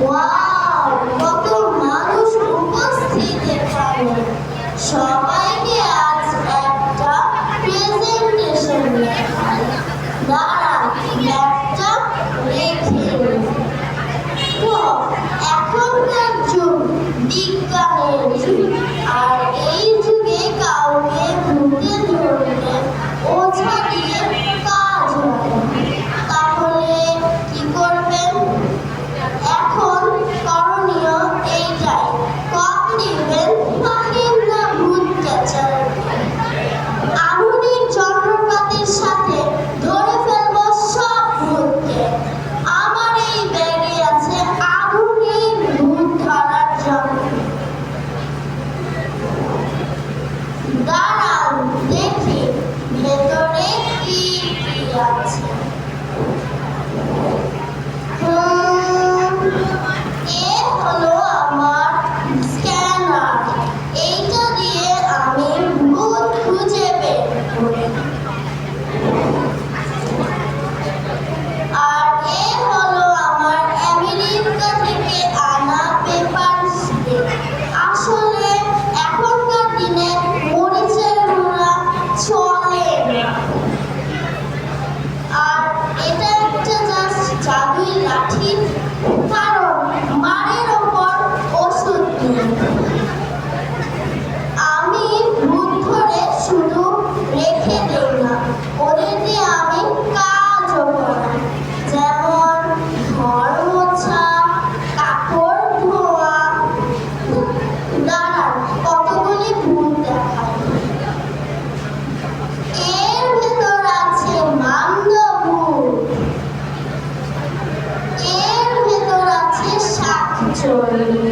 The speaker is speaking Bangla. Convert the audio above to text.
ওয়াও, কত মানুষ উপস্থিত এখানে। সবাইকে আজ একটা প্রেজেন্টেশন দেখাই। দাঁড়ান, ব্যাগটা রেখে নিই। তো এখনকার যুগ বিজ্ঞানের যুগ, আর এই যুগে কাউকে ভূতে ধরলে ওঝা দিয়ে কাজ হবে না। তাহলে কি করবেন? এখন করণীয় এইটাই, কক দিবেন মাহিন্দ্রা ভূত ক্যাচারকে। আধুনিক যন্ত্রপাতির সাথে ধরে ফেলবো সব ভূতকে। আমার এই ব্যাগে আছে আধুনিক ভূত ধরার যন্ত্র। দাঁড়ান দেখি ভেতরে কি কি আছে। এ হলো আমার স্ক্যানার। এইটা দিয়ে আমি ভূত খুঁজে বের করি। আর এ হলো আমার আমেরিকা থেকে আনা পেপার স্প্রে। আসলে এখনকার দিনে মরিচের গুঁড়া চলে না। আর এটা একটা জাস্ট জাদুই লাঠি, কারণ মারের ওপর ওষুধ নেই। আমি ভূত ধরে শুধু রেখে দেই না, ওদের দিয়ে আমি কাজও করাই। যেমন ঘর মোছা, কাপড় ধোয়া। দাঁড়ান কতগুলি ভূত দেখাই। এর ভেতর আছে মান্দ্যভূত, এর ভেতর আছে শাকচুন্নি,